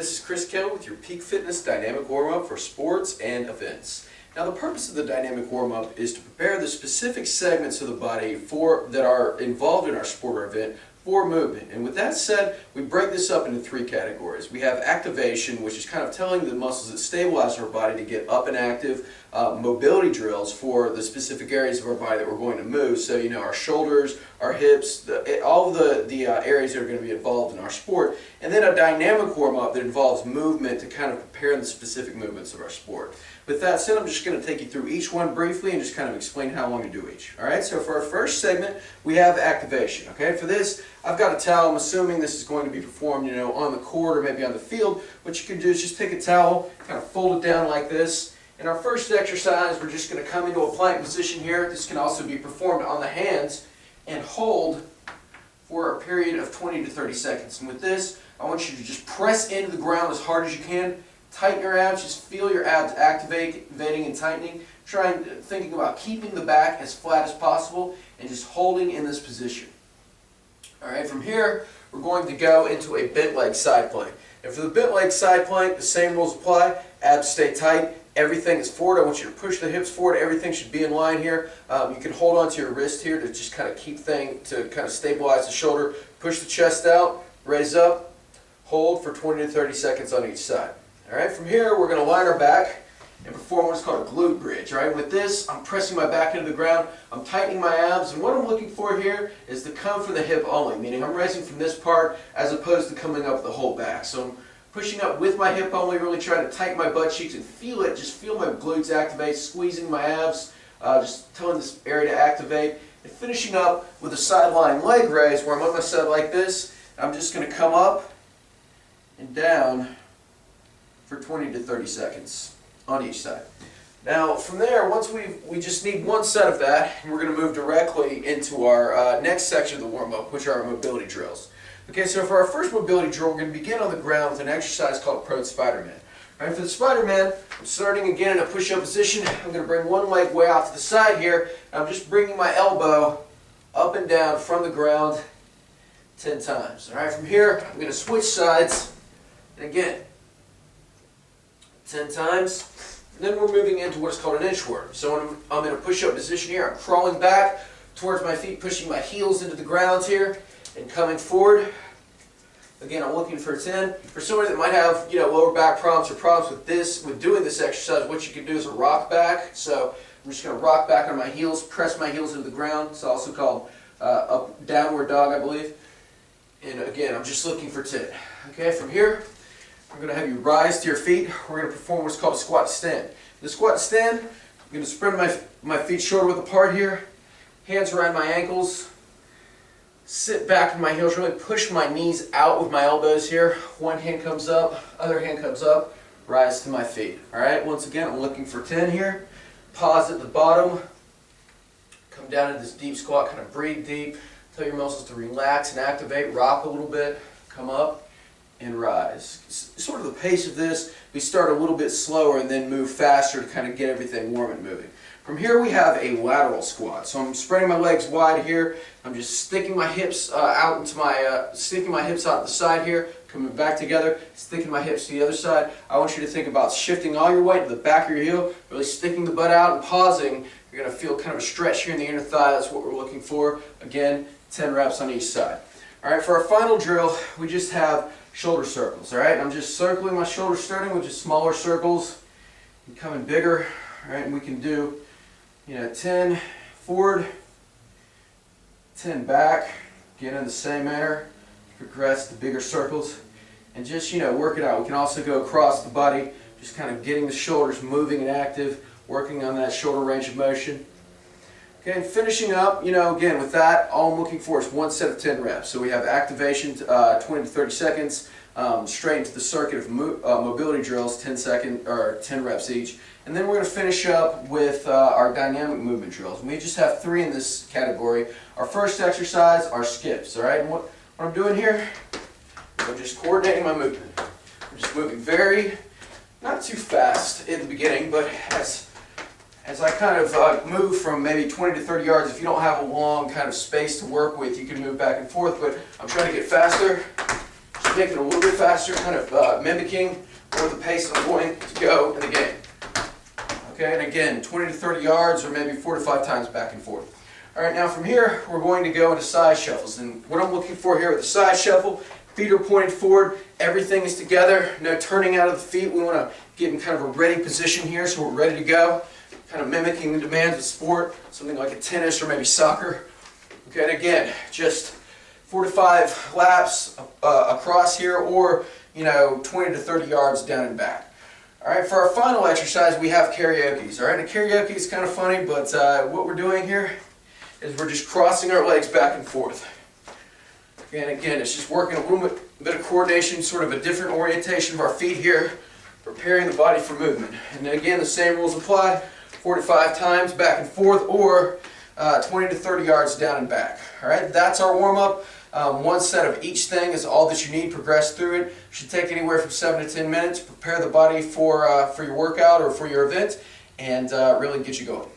This is Chris Kell with your Peak Fitness Dynamic Warm-Up for sports and events. Now the purpose of the dynamic warm-up is to prepare the specific segments of the body that are involved in our sport or event for movement. And with that said, we break this up into three categories. We have activation, which is kind of telling the muscles that stabilize our body to get up and active. Mobility drills for the specific areas of our body that we're going to move. So, you know, our shoulders, our hips, all of the areas that are going to be involved in our sport. And then a dynamic warm-up that involves movement to kind of prepare the specific movements of our sport. With that said, I'm just going to take you through each one briefly and just kind of explain how long to do each. Alright, so for our first segment, we have activation. Okay, for this, I've got a towel. I'm assuming this is going to be performed, you know, on the court or maybe on the field. What you can do is just take a towel, kind of fold it down like this. In our first exercise, we're just going to come into a plank position here. This can also be performed on the hands and hold for a period of 20 to 30 seconds. And with this, I want you to just press into the ground as hard as you can. Tighten your abs, just feel your abs activating and tightening. Thinking about keeping the back as flat as possible and just holding in this position. Alright, from here, we're going to go into a bent leg side plank. And for the bent leg side plank, the same rules apply. Abs stay tight. Everything is forward. I want you to push the hips forward. Everything should be in line here. You can hold onto your wrist here to just kind of to kind of stabilize the shoulder. Push the chest out, raise up, hold for 20 to 30 seconds on each side. Alright, from here we're going to line our back and perform what's called a glute bridge. Alright, with this, I'm pressing my back into the ground, I'm tightening my abs, and what I'm looking for here is to come from the hip only, meaning I'm raising from this part as opposed to coming up the whole back. So I'm pushing up with my hip only, really trying to tighten my butt cheeks and feel it, just feel my glutes activate, squeezing my abs, just telling this area to activate, and finishing up with a sideline leg raise where I'm on my side like this. I'm just going to come up and down for 20 to 30 seconds on each side. Now from there, once we just need one set of that, and we're going to move directly into our next section of the warm-up, which are our mobility drills. Okay, so for our first mobility drill, we're going to begin on the ground with an exercise called Prone Spider-Man. Alright, for the Spider-Man, I'm starting again in a push-up position. I'm going to bring one leg way out to the side here, and I'm just bringing my elbow up and down from the ground 10 times. Alright, from here, I'm going to switch sides, and again, 10 times. And then we're moving into what's called an inchworm. So when I'm in a push-up position here, I'm crawling back towards my feet, pushing my heels into the ground here, and coming forward. Again, I'm looking for 10. For somebody that might have, you know, lower back problems or problems with doing this exercise, what you can do is a rock back. So I'm just going to rock back on my heels, press my heels into the ground. It's also called a downward dog, I believe. And again, I'm just looking for 10. Okay, from here, I'm going to have you rise to your feet. We're going to perform what's called a squat stand. The squat stand, I'm going to spread my feet shoulder width apart here, hands around my ankles, sit back with my heels, really push my knees out with my elbows here. One hand comes up, other hand comes up, rise to my feet. Alright, once again, I'm looking for 10 here. Pause at the bottom, come down into this deep squat, kind of breathe deep, tell your muscles to relax and activate, rock a little bit, come up, and rise. Sort of the pace of this, we start a little bit slower and then move faster to kind of get everything warm and moving. From here we have a lateral squat. So I'm spreading my legs wide here. I'm just sticking my hips out into sticking my hips out to the side here, coming back together, sticking my hips to the other side. I want you to think about shifting all your weight to the back of your heel, really sticking the butt out and pausing. You're going to feel kind of a stretch here in the inner thigh. That's what we're looking for. Again, 10 reps on each side. Alright, for our final drill, we just have shoulder circles. Alright, I'm just circling my shoulders, starting with just smaller circles, becoming bigger. Alright, and we can do, you know, 10 forward, 10 back, again in the same manner, progress to bigger circles, and just, you know, work it out. We can also go across the body, just kind of getting the shoulders moving and active, working on that shoulder range of motion. Okay, and finishing up, you know, again with that, all I'm looking for is one set of 10 reps. So we have activation, 20 to 30 seconds, straight into the circuit of mobility drills, 10 reps each. And then we're going to finish up with our dynamic movement drills. And we just have 3 in this category. Our first exercise are skips, all right? And what I'm doing here, I'm just coordinating my movement. I'm just moving not too fast in the beginning, but as I kind of move from maybe 20 to 30 yards, if you don't have a long kind of space to work with, you can move back and forth, but I'm trying to get faster. Just make it a little bit faster, kind of mimicking where the pace I'm going to go in the game. Okay, and again, 20 to 30 yards or maybe 4 to 5 times back and forth. All right, now from here, we're going to go into side shuffles. And what I'm looking for here with the side shuffle, feet are pointed forward, everything is together, no turning out of the feet. We want to get in kind of a ready position here so we're ready to go, kind of mimicking the demands of sport, something like a tennis or maybe soccer. Okay, and again, just 4 to 5 laps across here, or 20 to 30 yards down and back. All right, for our final exercise, we have karaoke. All right, and karaoke is kind of funny, but what we're doing here is we're just crossing our legs back and forth. And again, it's just working a little bit of coordination, sort of a different orientation of our feet here, preparing the body for movement. And then again, the same rules apply, 4 to 5 times back and forth, or 20 to 30 yards down and back. All right, that's our warm-up. One set of each thing is all that you need. Progress through it. Should take anywhere from 7 to 10 minutes. Prepare the body for your workout or for your event, and really get you going.